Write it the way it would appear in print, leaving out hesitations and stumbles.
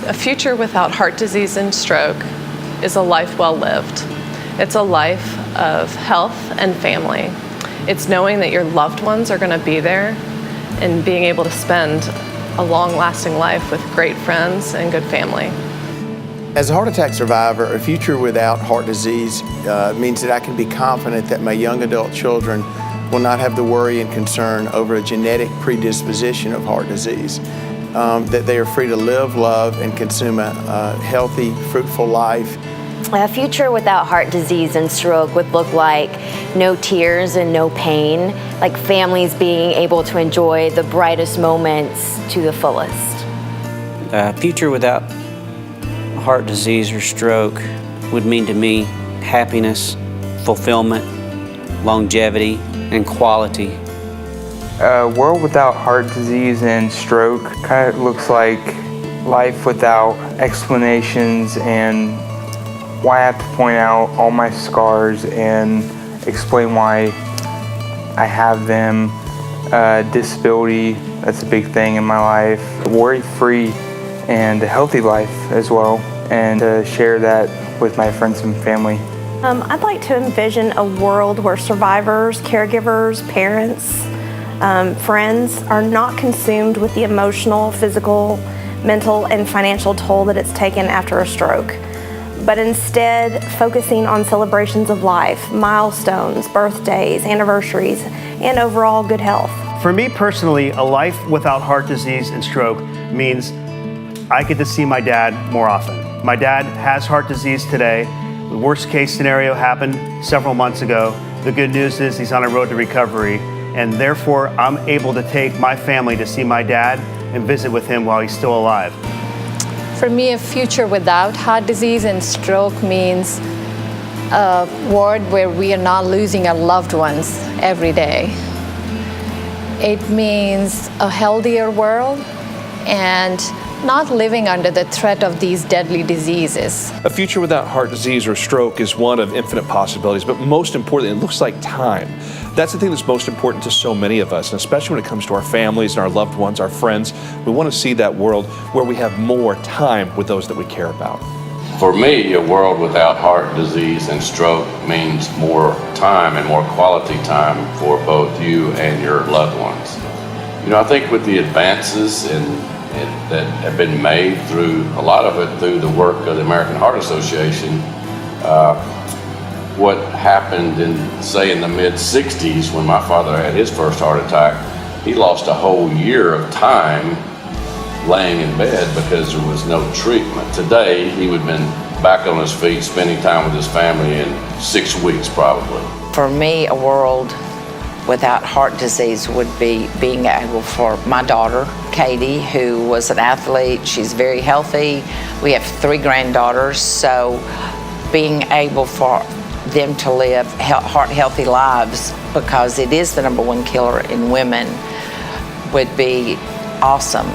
A future without heart disease and stroke is a life well lived. It's a life of health and family. It's knowing that your loved ones are going to be there and being able to spend a long-lasting life with great friends and good family. As a heart attack survivor, a future without heart disease means that I can be confident that my young adult children will not have to worry and concern over a genetic predisposition of heart disease, that they are free to live, love, and consume a healthy, fruitful life. A future without heart disease and stroke would look like no tears and no pain, like families being able to enjoy the brightest moments to the fullest. A future without heart disease or stroke would mean to me happiness, fulfillment, longevity, and quality. A world without heart disease and stroke kind of looks like life without explanations and why I have to point out all my scars and explain why I have them. Disability, that's a big thing in my life. Worry-free and a healthy life as well, and to share that with my friends and family. I'd like to envision a world where survivors, caregivers, parents, friends are not consumed with the emotional, physical, mental, and financial toll that it's taken after a stroke, but instead focusing on celebrations of life, milestones, birthdays, anniversaries, and overall good health. For me personally, a life without heart disease and stroke means I get to see my dad more often. My dad has heart disease today. The worst case scenario happened several months ago. The good news is he's on a road to recovery, and therefore I'm able to take my family to see my dad and visit with him while he's still alive. For me, a future without heart disease and stroke means a world where we are not losing our loved ones every day. It means a healthier world and not living under the threat of these deadly diseases. A future without heart disease or stroke is one of infinite possibilities, but most importantly, it looks like time. That's the thing that's most important to so many of us, and especially when it comes to our families and our loved ones, our friends. We want to see that world where we have more time with those that we care about. For me, a world without heart disease and stroke means more time and more quality time for both you and your loved ones. You know, I think with the advances that have been made through, a lot of it through the work of the American Heart Association, what happened in the mid-60s when my father had his first heart attack, he lost a whole year of time laying in bed because there was no treatment. Today, he would have been back on his feet, spending time with his family in 6 weeks probably. For me, a world without heart disease would be being able for my daughter, Katie, who was an athlete. She's very healthy. We have 3 granddaughters, so being able for them to live heart-healthy lives, because it is the #1 killer in women, would be awesome.